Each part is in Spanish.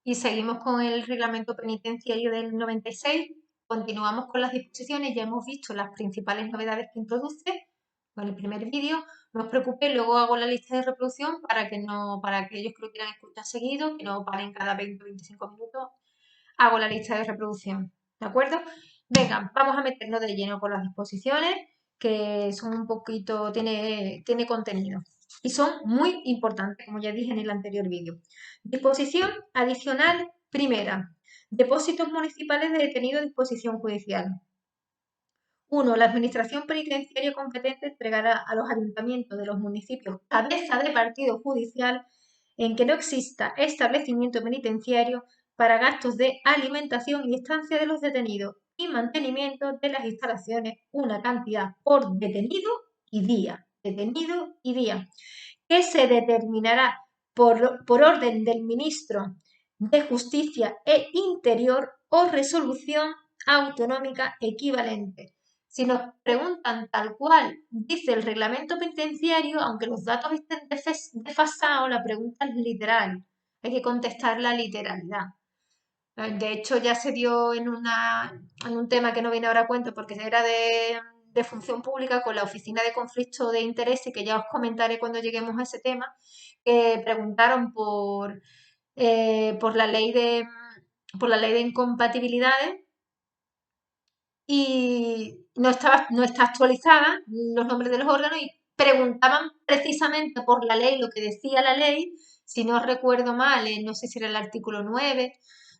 Y seguimos con el reglamento penitenciario del 96. Continuamos con las disposiciones. Ya hemos visto las principales novedades que introduce con el primer vídeo. No os preocupéis, luego hago la lista de reproducción para aquellos que lo quieran escuchar seguido, que no paren cada 20 o 25 minutos. Hago la lista de reproducción. ¿De acuerdo? Venga, vamos a meternos de lleno con las disposiciones, que son un poquito, tiene contenido. Y son muy importantes, como ya dije en el anterior vídeo. Disposición adicional primera. Depósitos municipales de detenido a disposición judicial. 1. La Administración Penitenciaria competente entregará a los ayuntamientos de los municipios cabeza de partido judicial en que no exista establecimiento penitenciario para gastos de alimentación y estancia de los detenidos y mantenimiento de las instalaciones una cantidad por detenido y día. Detenido y día. Que se determinará por orden del Ministro de Justicia e Interior o resolución autonómica equivalente. Si nos preguntan tal cual dice el reglamento penitenciario, aunque los datos estén desfasados, la pregunta es literal. Hay que contestar la literalidad. De hecho, ya se dio en un tema que no viene ahora a cuento porque era de función pública con la Oficina de Conflicto de Intereses, que ya os comentaré cuando lleguemos a ese tema, que preguntaron por la ley de incompatibilidades y no está actualizada los nombres de los órganos y preguntaban precisamente por la ley, lo que decía la ley, si no recuerdo mal, no sé si era el artículo 9,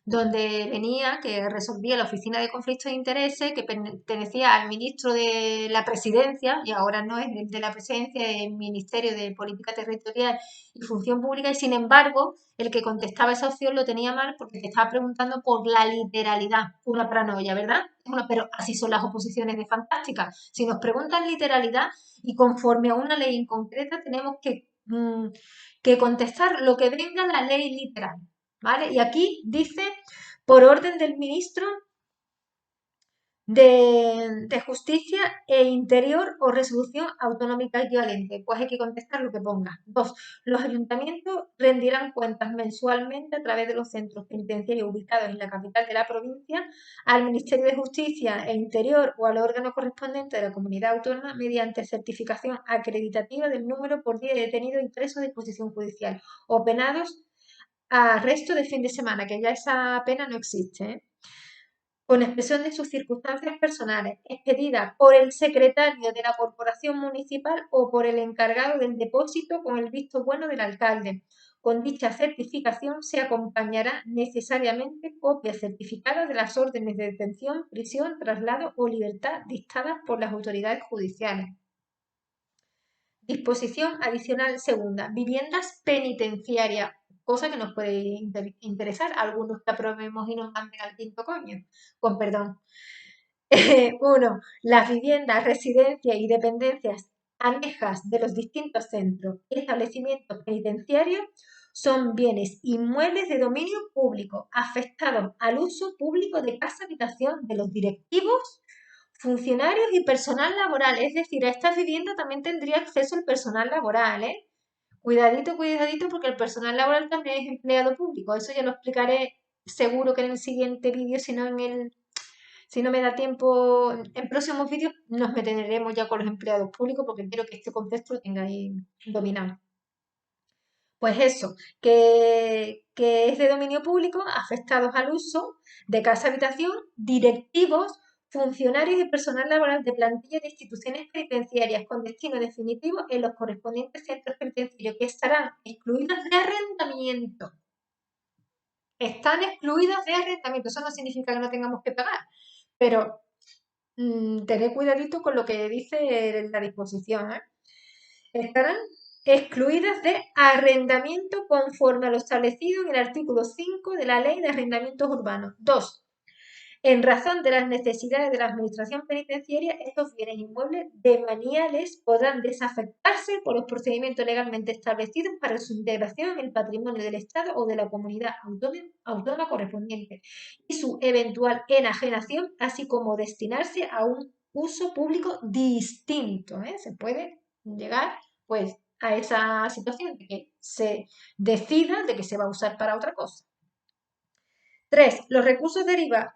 donde venía que resolvía la Oficina de Conflictos de Intereses, que pertenecía al ministro de la Presidencia, y ahora no es de la Presidencia, es el Ministerio de Política Territorial y Función Pública, y sin embargo, el que contestaba esa opción lo tenía mal porque te estaba preguntando por la literalidad, una paranoia, ¿verdad? Pero así son las oposiciones de fantástica. Si nos preguntan literalidad y conforme a una ley en concreta tenemos que contestar lo que venga la ley literal, ¿vale? Y aquí dice, por orden del ministro de Justicia e Interior o resolución autonómica equivalente. Pues hay que contestar lo que ponga. 2. Los ayuntamientos rendirán cuentas mensualmente a través de los centros penitenciarios ubicados en la capital de la provincia al Ministerio de Justicia e Interior o al órgano correspondiente de la comunidad autónoma mediante certificación acreditativa del número por día de detenidos y presos de disposición judicial o penados a resto de fin de semana, que ya esa pena no existe, ¿eh? Con expresión de sus circunstancias personales, expedida por el secretario de la corporación municipal o por el encargado del depósito con el visto bueno del alcalde. Con dicha certificación se acompañará necesariamente copia certificada de las órdenes de detención, prisión, traslado o libertad dictadas por las autoridades judiciales. Disposición adicional segunda. Viviendas penitenciarias, cosa que nos puede interesar. Algunos que aprobemos y nos manden al quinto coño, con perdón. 1. Las viviendas, residencias y dependencias anejas de los distintos centros y establecimientos penitenciarios son bienes inmuebles de dominio público afectados al uso público de casa-habitación de los directivos, funcionarios y personal laboral. Es decir, a estas viviendas también tendría acceso el personal laboral, ¿eh? Cuidadito, cuidadito, porque el personal laboral también es empleado público. Eso ya lo explicaré seguro que en el siguiente vídeo, si no me da tiempo, en próximos vídeos nos meteremos ya con los empleados públicos porque quiero que este concepto lo tengáis dominado. Pues eso, que es de dominio público, afectados al uso de casa-habitación, directivos, funcionarios y personal laboral de plantilla de instituciones penitenciarias con destino definitivo en los correspondientes centros penitenciarios que estarán excluidas de arrendamiento. Están excluidas de arrendamiento. Eso no significa que no tengamos que pagar, pero tened cuidadito con lo que dice la disposición, ¿eh? Estarán excluidas de arrendamiento conforme a lo establecido en el artículo 5 de la Ley de Arrendamientos Urbanos. 2. En razón de las necesidades de la Administración Penitenciaria, estos bienes inmuebles demaniales podrán desafectarse por los procedimientos legalmente establecidos para su integración en el patrimonio del Estado o de la comunidad autónoma correspondiente y su eventual enajenación, así como destinarse a un uso público distinto, ¿eh? Se puede llegar, pues, a esa situación de que se decida de que se va a usar para otra cosa. 3. Los recursos derivados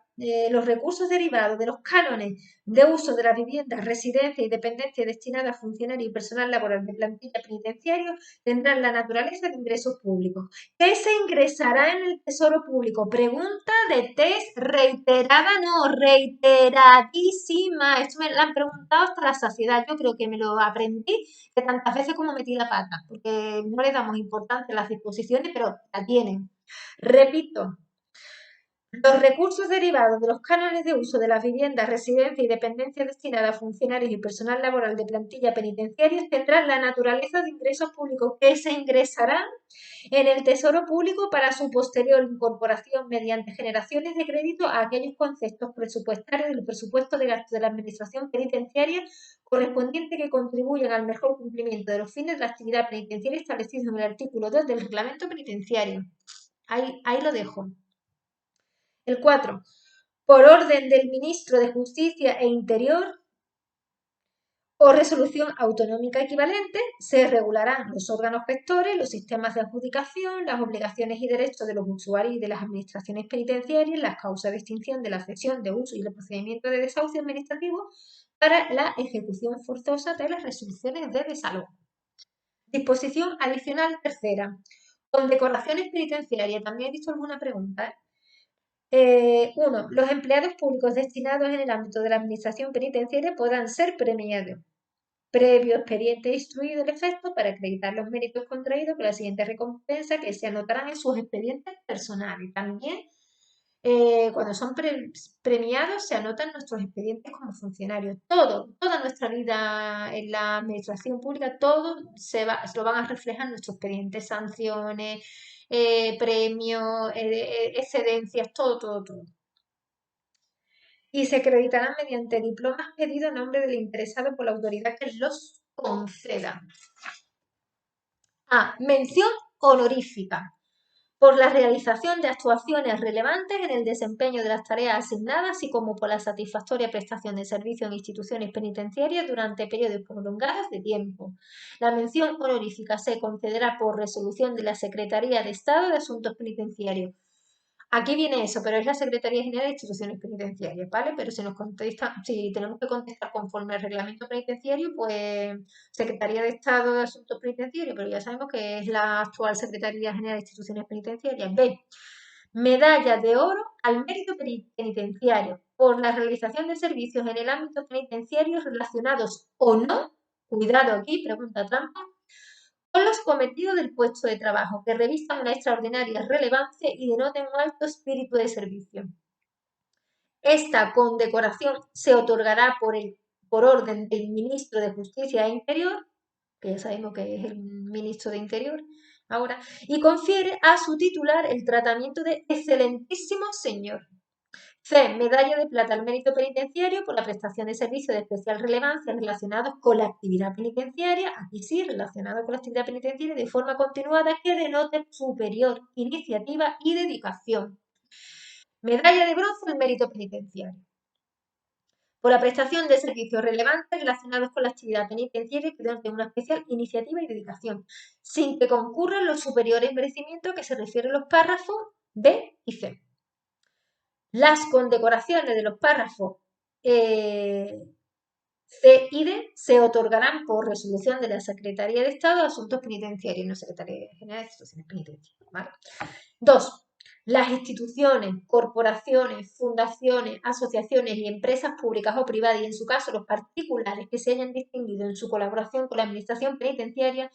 de los cánones de uso de las viviendas, residencias y dependencias destinadas a funcionarios y personal laboral de plantilla penitenciario tendrán la naturaleza de ingresos públicos. ¿Qué se ingresará en el tesoro público? Pregunta de test reiterada, no, reiteradísima. Esto me lo han preguntado hasta la saciedad. Yo creo que me lo aprendí de tantas veces como metí la pata, porque no le damos importancia a las disposiciones, pero la tienen. Repito, los recursos derivados de los cánones de uso de las viviendas, residencias y dependencias destinadas a funcionarios y personal laboral de plantilla penitenciaria tendrán la naturaleza de ingresos públicos que se ingresarán en el Tesoro Público para su posterior incorporación mediante generaciones de crédito a aquellos conceptos presupuestarios del presupuesto de gasto de la Administración penitenciaria correspondiente que contribuyan al mejor cumplimiento de los fines de la actividad penitenciaria establecidos en el artículo 2 del Reglamento Penitenciario. Ahí lo dejo. El 4. Por orden del Ministro de Justicia e Interior o resolución autonómica equivalente, se regularán los órganos gestores, los sistemas de adjudicación, las obligaciones y derechos de los usuarios y de las administraciones penitenciarias, las causas de extinción de la cesión de uso y el procedimiento de desahucio administrativo para la ejecución forzosa de las resoluciones de desalojo. Disposición adicional tercera. Condecoraciones penitenciarias. También he visto alguna pregunta. 1. Los empleados públicos destinados en el ámbito de la administración penitenciaria podrán ser premiados previo expediente instruido el efecto para acreditar los méritos contraídos con la siguiente recompensa que se anotarán en sus expedientes personales. También cuando son premiados se anotan nuestros expedientes como funcionarios. Toda nuestra vida en la administración pública, todo se lo van a reflejar nuestros expedientes, sanciones, premios, excedencias, todo. Y se acreditarán mediante diplomas pedidos a nombre del interesado por la autoridad que los conceda. A. Mención honorífica por la realización de actuaciones relevantes en el desempeño de las tareas asignadas, así como por la satisfactoria prestación de servicios en instituciones penitenciarias durante periodos prolongados de tiempo. La mención honorífica se concederá por resolución de la Secretaría de Estado de Asuntos Penitenciarios. Aquí viene eso, pero es la Secretaría General de Instituciones Penitenciarias, ¿vale? Pero si nos contesta, si tenemos que contestar conforme al reglamento penitenciario, pues Secretaría de Estado de Asuntos Penitenciarios, pero ya sabemos que es la actual Secretaría General de Instituciones Penitenciarias. B. Medalla de oro al mérito penitenciario por la realización de servicios en el ámbito penitenciario relacionados o no, cuidado aquí, pregunta trampa, con los cometidos del puesto de trabajo, que revistan una extraordinaria relevancia y denoten un alto espíritu de servicio. Esta condecoración se otorgará por orden del Ministro de Justicia e Interior, que ya sabemos que es el Ministro de Interior ahora, y confiere a su titular el tratamiento de excelentísimo señor. C. Medalla de plata al mérito penitenciario por la prestación de servicios de especial relevancia relacionados con la actividad penitenciaria, aquí sí, relacionado con la actividad penitenciaria de forma continuada que denote superior iniciativa y dedicación. Medalla de bronce al mérito penitenciario por la prestación de servicios relevantes relacionados con la actividad penitenciaria que denote una especial iniciativa y dedicación, sin que concurran los superiores merecimientos que se refieren los párrafos B y C. Las condecoraciones de los párrafos C y D se otorgarán por resolución de la Secretaría de Estado de Asuntos Penitenciarios, no Secretaría General de Instituciones Penitenciarias. ¿Vale? 2. Las instituciones, corporaciones, fundaciones, asociaciones y empresas públicas o privadas, y en su caso los particulares que se hayan distinguido en su colaboración con la Administración Penitenciaria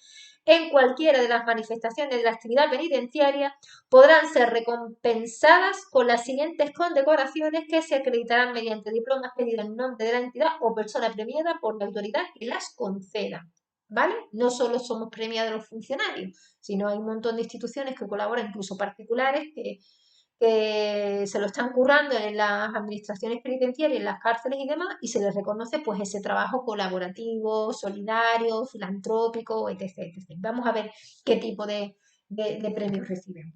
en cualquiera de las manifestaciones de la actividad penitenciaria, podrán ser recompensadas con las siguientes condecoraciones que se acreditarán mediante diplomas pedidos en nombre de la entidad o persona premiada por la autoridad que las conceda. ¿Vale? No solo somos premiados los funcionarios, sino hay un montón de instituciones que colaboran, incluso particulares, que se lo están currando en las administraciones penitenciarias, en las cárceles y demás, y se les reconoce pues ese trabajo colaborativo, solidario, filantrópico, etc. Vamos a ver qué tipo de premios reciben.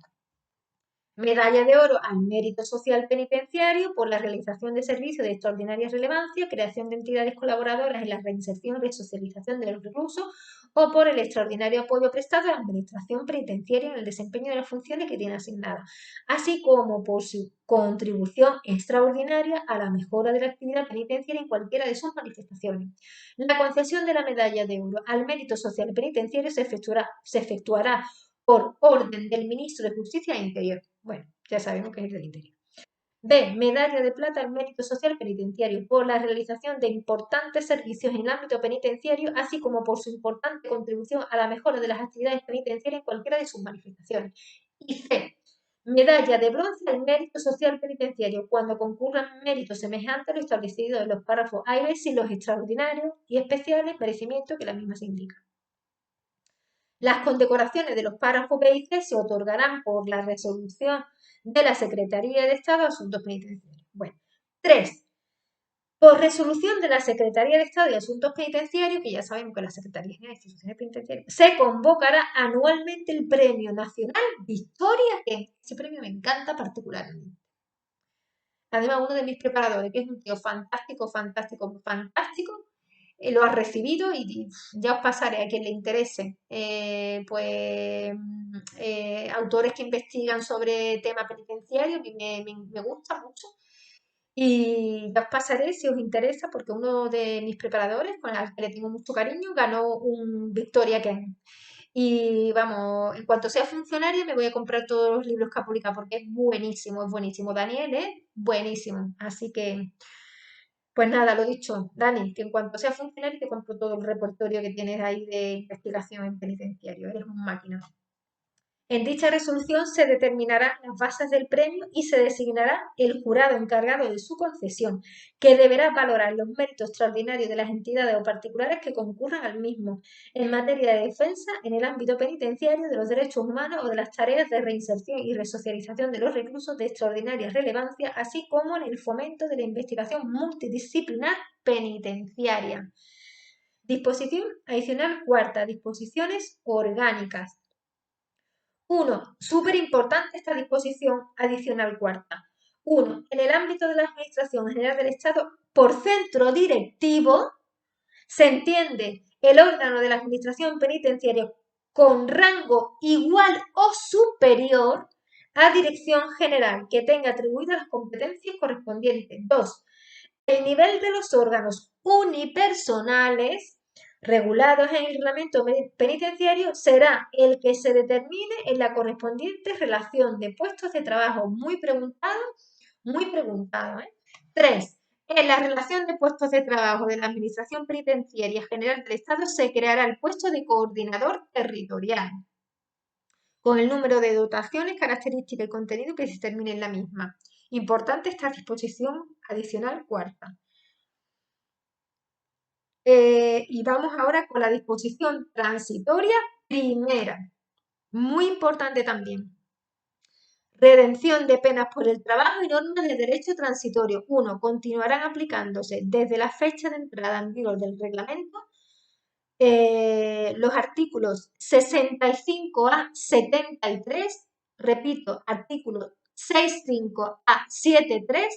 Medalla de oro al mérito social penitenciario por la realización de servicios de extraordinaria relevancia, creación de entidades colaboradoras en la reinserción y resocialización de los reclusos o por el extraordinario apoyo prestado a la Administración penitenciaria en el desempeño de las funciones que tiene asignadas, así como por su contribución extraordinaria a la mejora de la actividad penitenciaria en cualquiera de sus manifestaciones. La concesión de la medalla de oro al mérito social penitenciario se efectuará por orden del Ministro de Justicia e Interior. Bueno, ya sabemos que es el del Interior. B. Medalla de plata al mérito social penitenciario por la realización de importantes servicios en el ámbito penitenciario, así como por su importante contribución a la mejora de las actividades penitenciarias en cualquiera de sus manifestaciones. Y C. Medalla de bronce al mérito social penitenciario cuando concurran méritos semejantes a lo establecido en los párrafos A y B sin los extraordinarios y especiales merecimientos que la misma se indica. Las condecoraciones de los párrafos B y C se otorgarán por la resolución de la Secretaría de Estado de Asuntos Penitenciarios. Bueno, 3. Por resolución de la Secretaría de Estado de Asuntos Penitenciarios, que ya sabemos que la Secretaría de Instituciones Penitenciarias, se convocará anualmente el Premio Nacional Victoria, que ese premio me encanta particularmente. Además, uno de mis preparadores, que es un tío fantástico, fantástico, fantástico, lo ha recibido y ya os pasaré a quien le interese, autores que investigan sobre temas penitenciarios, me gusta mucho. Y ya os pasaré si os interesa, porque uno de mis preparadores, con el que le tengo mucho cariño, ganó un Victoria Kent. Y vamos, en cuanto sea funcionaria, me voy a comprar todos los libros que ha publicado, porque es buenísimo, es buenísimo. Daniel es buenísimo. Así que, pues nada, lo dicho, Dani, que en cuanto sea funcionario te compro todo el repertorio que tienes ahí de investigación en penitenciario. Eres un máquina. En dicha resolución se determinarán las bases del premio y se designará el jurado encargado de su concesión, que deberá valorar los méritos extraordinarios de las entidades o particulares que concurran al mismo en materia de defensa en el ámbito penitenciario de los derechos humanos o de las tareas de reinserción y resocialización de los reclusos de extraordinaria relevancia, así como en el fomento de la investigación multidisciplinar penitenciaria. Disposición adicional cuarta, disposiciones orgánicas. 1. Súper importante esta disposición adicional cuarta. 1. En el ámbito de la Administración General del Estado, por centro directivo, se entiende el órgano de la Administración Penitenciaria con rango igual o superior a Dirección General que tenga atribuidas las competencias correspondientes. 2. El nivel de los órganos unipersonales regulados en el reglamento penitenciario será el que se determine en la correspondiente relación de puestos de trabajo. Muy preguntado, muy preguntado. 3. En la relación de puestos de trabajo de la Administración Penitenciaria General del Estado se creará el puesto de coordinador territorial, con el número de dotaciones, características y contenido que se determine en la misma. Importante esta disposición adicional cuarta. Y vamos ahora con la disposición transitoria primera. Muy importante también. Redención de penas por el trabajo y normas de derecho transitorio. 1. Continuarán aplicándose desde la fecha de entrada en vigor del reglamento los artículos 65 a 73, repito, artículos 65 a 73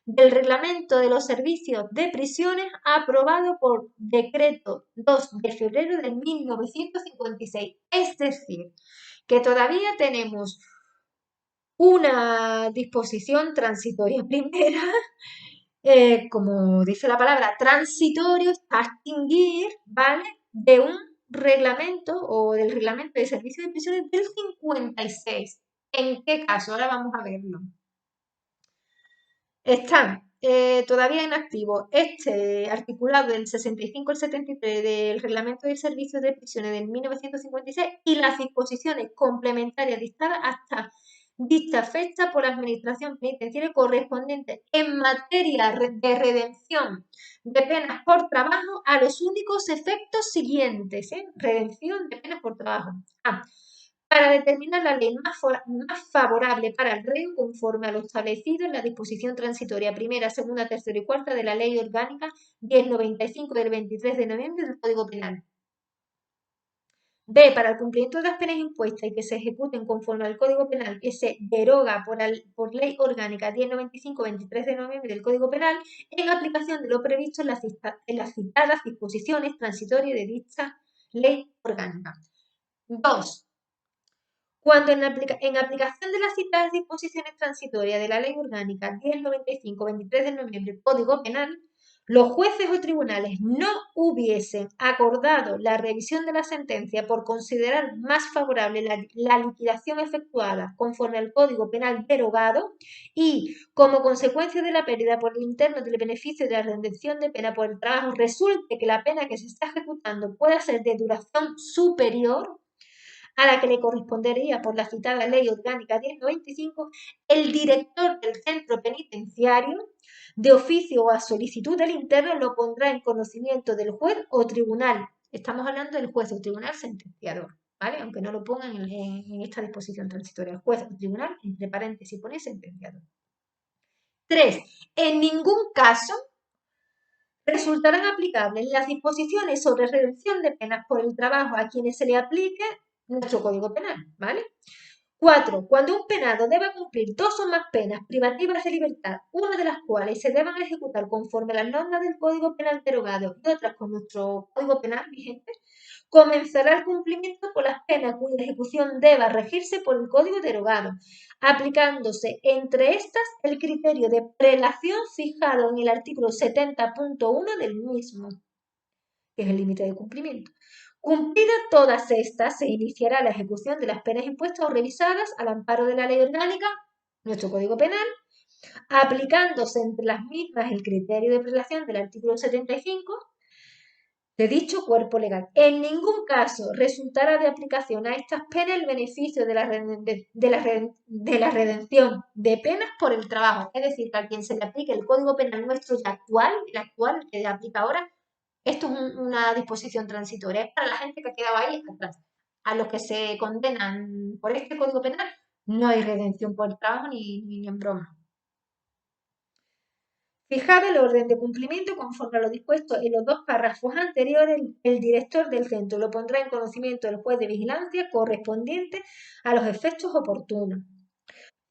del Reglamento de los Servicios de Prisiones aprobado por decreto 2 de febrero de 1956. Es decir, que todavía tenemos una disposición transitoria primera, como dice la palabra, transitorio, a extinguir, ¿vale? De un reglamento o del reglamento de servicios de prisiones del 56. ¿En qué caso? Ahora vamos a verlo. Están todavía en activo este articulado del 65 al 73 del Reglamento de Servicios de Prisiones del 1956 y las disposiciones complementarias dictadas hasta dicha fecha por la Administración Penitenciaria correspondiente en materia de redención de penas por trabajo a los únicos efectos siguientes. Redención de penas por trabajo. Para determinar la ley más favorable para el reo conforme a lo establecido en la disposición transitoria primera, segunda, tercera y cuarta de la Ley Orgánica 1095 del 23 de noviembre del Código Penal. B. Para el cumplimiento de las penas impuestas y que se ejecuten conforme al Código Penal que se deroga por Ley Orgánica 1095, 23 de noviembre del Código Penal, en aplicación de lo previsto en las citadas disposiciones transitorias de dicha Ley Orgánica. 2. Cuando en aplicación de las citadas disposiciones transitorias de la Ley Orgánica 1095, 23 de noviembre, Código Penal, los jueces o tribunales no hubiesen acordado la revisión de la sentencia por considerar más favorable la liquidación efectuada conforme al Código Penal derogado y, como consecuencia de la pérdida por el interno del beneficio de la redención de pena por el trabajo, resulte que la pena que se está ejecutando pueda ser de duración superior a la que le correspondería por la citada Ley Orgánica 1095, el director del centro penitenciario, de oficio o a solicitud del interno, lo pondrá en conocimiento del juez o tribunal. Estamos hablando del juez o tribunal sentenciador, ¿vale? Aunque no lo pongan en esta disposición transitoria. El juez o tribunal, entre paréntesis, pone sentenciador. 3. En ningún caso resultarán aplicables las disposiciones sobre reducción de penas por el trabajo a quienes se le aplique nuestro Código Penal, ¿vale? 4. Cuando un penado deba cumplir dos o más penas privativas de libertad, una de las cuales se deban ejecutar conforme a las normas del Código Penal derogado y otras con nuestro Código Penal vigente, comenzará el cumplimiento por las penas cuya ejecución deba regirse por el Código derogado, aplicándose entre estas el criterio de prelación fijado en el artículo 70.1 del mismo, que es el límite de cumplimiento. Cumplidas todas estas, se iniciará la ejecución de las penas impuestas o revisadas al amparo de la ley orgánica, nuestro Código Penal, aplicándose entre las mismas el criterio de prelación del artículo 75 de dicho cuerpo legal. En ningún caso resultará de aplicación a estas penas el beneficio de la redención de penas por el trabajo. Es decir, que a quien se le aplique el Código Penal nuestro ya actual, el actual que se aplica ahora, esto es una disposición transitoria. Es para la gente que ha quedado ahí atrás. A los que se condenan por este Código Penal no hay redención por el trabajo ni en broma. Fijado el orden de cumplimiento conforme a lo dispuesto en los dos párrafos anteriores, el director del centro lo pondrá en conocimiento del juez de vigilancia correspondiente a los efectos oportunos.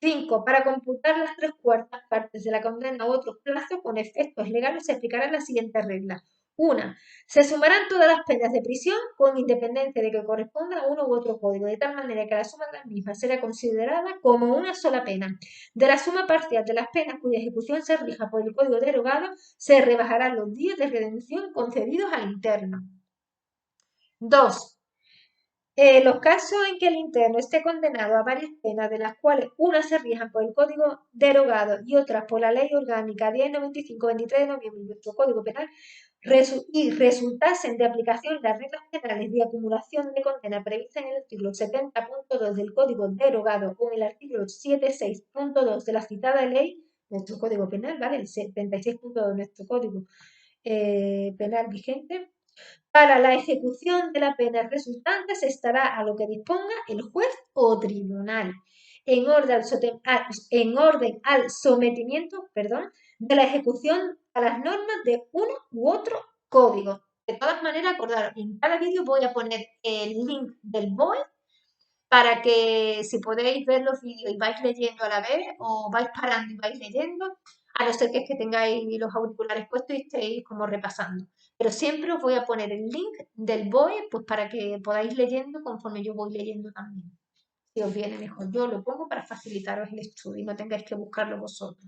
5. Para computar las 3/4 partes de la condena u otros plazos con efectos legales se aplicarán las siguientes reglas. 1. Se sumarán todas las penas de prisión con independencia de que corresponda a uno u otro código, de tal manera que la suma de las mismas será considerada como una sola pena. De la suma parcial de las penas cuya ejecución se rija por el código derogado, se rebajarán los días de redención concedidos al interno. 2. Los casos en que el interno esté condenado a varias penas, de las cuales unas se rijan por el Código derogado y otras por la Ley Orgánica 1095, 23 de noviembre de nuestro Código Penal, y resultasen de aplicación las reglas penales de acumulación de condena previstas en el artículo 70.2 del Código derogado o en el artículo 76.2 de la citada ley, nuestro Código Penal, ¿vale? El 76.2 de nuestro Código Penal vigente, para la ejecución de la pena resultante se estará a lo que disponga el juez o tribunal, en orden al sometimiento, perdón, de la ejecución a las normas de uno u otro código. De todas maneras, acordaros, en cada vídeo voy a poner el link del BOE para que si podéis ver los vídeos y vais leyendo a la vez o vais parando y vais leyendo, a no ser que es que tengáis los auriculares puestos y estéis como repasando. Pero siempre os voy a poner el link del BOE pues para que podáis leyendo conforme yo voy leyendo también. Si os viene mejor, yo lo pongo para facilitaros el estudio y no tengáis que buscarlo vosotros.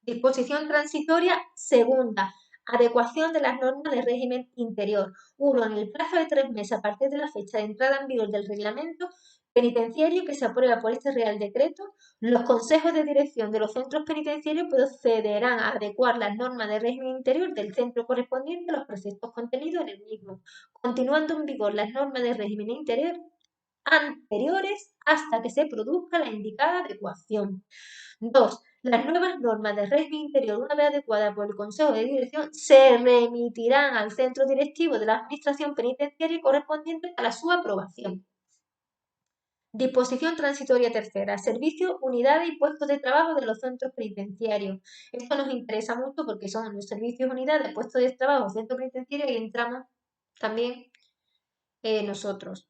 Disposición transitoria segunda. Adecuación de las normas de régimen interior. 1. En el plazo de 3 meses a partir de la fecha de entrada en vigor del reglamento penitenciario que se aprueba por este Real Decreto, los consejos de dirección de los centros penitenciarios procederán a adecuar las normas de régimen interior del centro correspondiente a los preceptos contenidos en el mismo, continuando en vigor las normas de régimen interior anteriores hasta que se produzca la indicada adecuación. 2. Las nuevas normas de régimen interior, una vez adecuadas por el Consejo de Dirección, se remitirán al centro directivo de la Administración Penitenciaria correspondiente a su aprobación. Disposición transitoria tercera. Servicio, unidades y puestos de trabajo de los centros penitenciarios. Esto nos interesa mucho porque son los servicios, unidades, puestos de trabajo, centros penitenciarios y entramos también nosotros.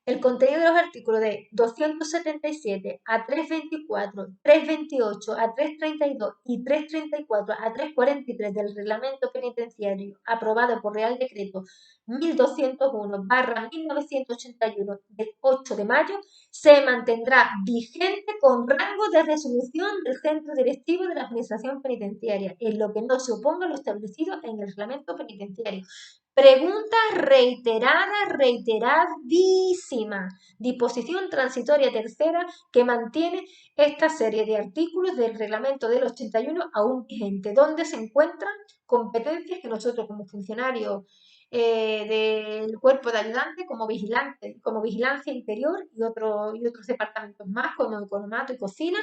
El contenido de los artículos de 277 a 324, 328 a 332 y 334 a 343 del Reglamento Penitenciario, aprobado por Real Decreto 1201/1981 del 8 de mayo, se mantendrá vigente con rango de resolución del centro directivo de la Administración Penitenciaria, en lo que no se oponga a lo establecido en el Reglamento Penitenciario. Pregunta reiteradísima. Disposición transitoria tercera que mantiene esta serie de artículos del reglamento del 81 aún vigente, donde se encuentran competencias que nosotros como funcionarios del cuerpo de ayudantes, como vigilantes, como vigilancia interior y otros departamentos más, como economato y cocina,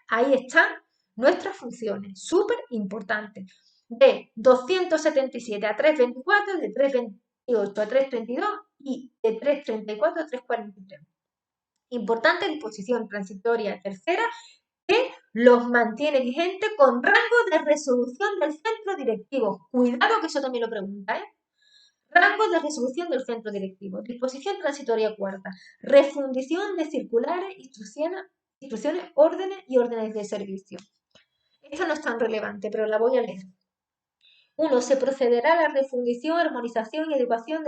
ahí están nuestras funciones, súper importantes. De 277 a 324, de 328 a 332 y de 334 a 343. Importante disposición transitoria tercera que los mantiene vigente con rango de resolución del centro directivo. Cuidado que eso también lo pregunta, ¿eh? Rango de resolución del centro directivo. Disposición transitoria cuarta. Refundición de circulares, instrucciones, órdenes y órdenes de servicio. Esta no es tan relevante, pero la voy a leer. 1. Se procederá a la refundición, armonización y adecuación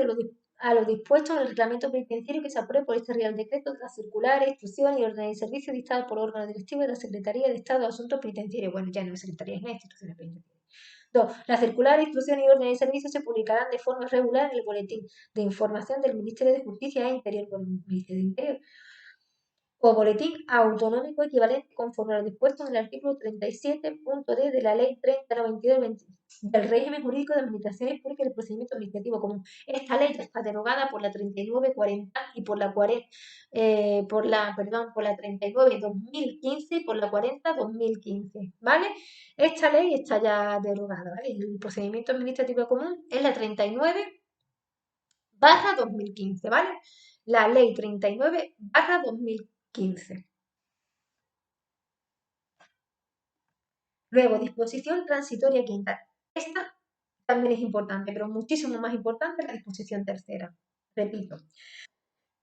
a lo dispuesto en el reglamento penitenciario que se apruebe por este Real Decreto de las circulares, instrucciones y órdenes de servicio dictadas por órgano directivo de la Secretaría de Estado de Asuntos Penitenciarios. Bueno, ya no es Secretaría, es instituciones penitenciarias. 2. Las circulares, instrucciones y órdenes de servicio se publicarán de forma regular en el Boletín de Información del Ministerio de Justicia e Interior por el Ministerio de Interior o boletín autonómico equivalente conforme a lo dispuesto en el artículo 37.d de la Ley 3092 del régimen jurídico de administraciones públicas y el procedimiento administrativo común. Esta ley ya está derogada por la 3940 y por la 39/2015 y por la 40/2015, ¿vale? Esta ley está ya derogada, ¿vale? El procedimiento administrativo común es la 39/2015, ¿vale? La ley 39/2015. Luego, disposición transitoria quinta. Esta también es importante, pero muchísimo más importante la disposición tercera. Repito.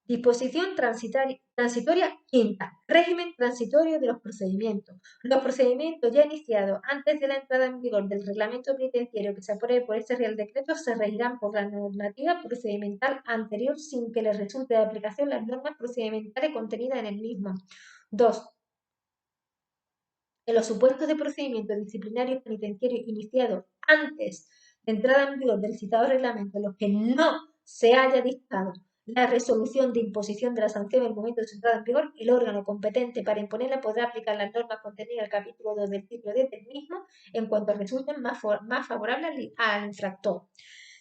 Disposición transitoria quinta. Régimen transitorio de los procedimientos. Los procedimientos ya iniciados antes de la entrada en vigor del reglamento penitenciario que se apruebe por este Real Decreto se regirán por la normativa procedimental anterior sin que les resulte de aplicación las normas procedimentales contenidas en el mismo. 2. En los supuestos de procedimiento disciplinario penitenciario iniciado antes de entrada en vigor del citado reglamento, en los que no se haya dictado la resolución de imposición de la sanción en el momento de su entrada en vigor, el órgano competente para imponerla podrá aplicar las normas contenidas en el capítulo 2 del título 10 del mismo en cuanto resulten más favorables al infractor.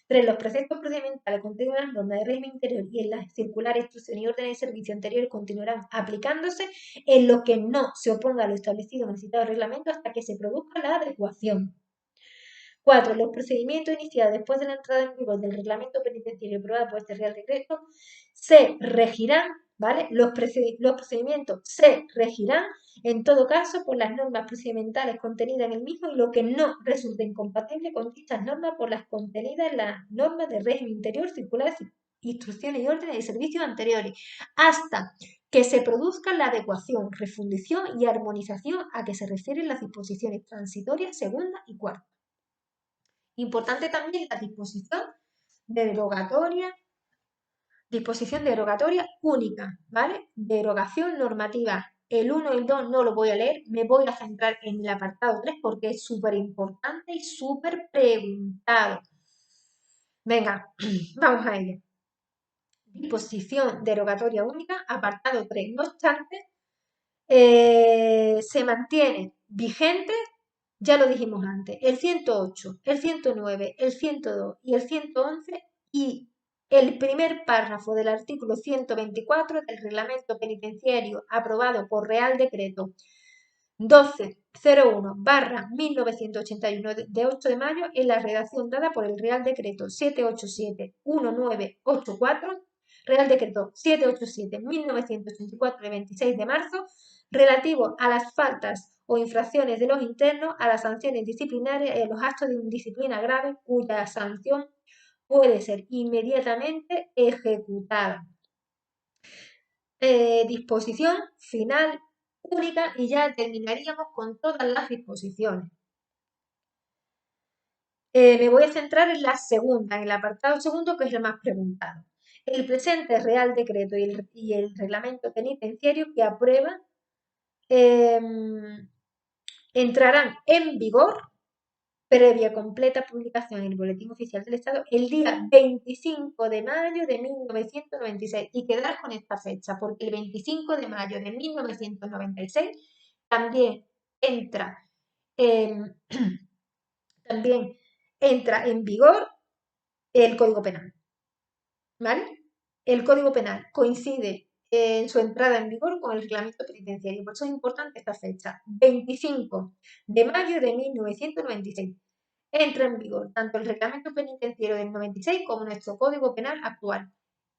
3. Los preceptos procedimentales contenidos en las normas de régimen interior y en las circulares, instrucciones y órdenes de servicio anteriores continuarán aplicándose en lo que no se oponga a lo establecido en el citado reglamento hasta que se produzca la adecuación. 4. Los procedimientos iniciados después de la entrada en vigor del reglamento penitenciario aprobado por este Real Decreto se regirán, ¿vale? Los procedimientos se regirán en todo caso por las normas procedimentales contenidas en el mismo y lo que no resulte incompatible con dichas normas por las contenidas en las normas de régimen interior, circulares, instrucciones y órdenes de servicios anteriores, hasta que se produzca la adecuación, refundición y armonización a que se refieren las disposiciones transitorias segunda y cuarta. Importante también la disposición derogatoria única, ¿vale? Derogación normativa. El 1 y el 2 no lo voy a leer, me voy a centrar en el apartado 3 porque es súper importante y súper preguntado. Venga, vamos a ello. Disposición derogatoria única, apartado 3. No obstante, se mantiene vigente, ya lo dijimos antes, el 108, el 109, el 102 y el 111 y el primer párrafo del artículo 124 del Reglamento Penitenciario aprobado por Real Decreto 1201/1981 de 8 de mayo en la redacción dada por el Real Decreto 787-1984, Real Decreto 787-1984 de 26 de marzo, relativo a las faltas o infracciones de los internos, a las sanciones disciplinarias y a los actos de indisciplina grave cuya sanción puede ser inmediatamente ejecutada. Disposición final única y ya terminaríamos con todas las disposiciones. Me voy a centrar en la segunda, en el apartado segundo, que es el más preguntado. El presente Real Decreto y el Reglamento Penitenciario que aprueba entrarán en vigor previa completa publicación en el Boletín Oficial del Estado el día 25 de mayo de 1996. Y quedar con esta fecha, porque el 25 de mayo de 1996 también entra, también entra en vigor el Código Penal. ¿Vale? El Código Penal coincide en su entrada en vigor con el reglamento penitenciario. Por eso es importante esta fecha, 25 de mayo de 1996. Entra en vigor tanto el reglamento penitenciario del 96 como nuestro Código Penal actual.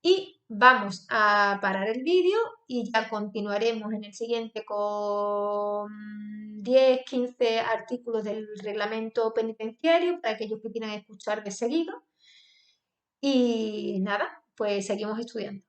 Y vamos a parar el vídeo y ya continuaremos en el siguiente con 10, 15 artículos del reglamento penitenciario para aquellos que quieran escuchar de seguido. Y nada, pues seguimos estudiando.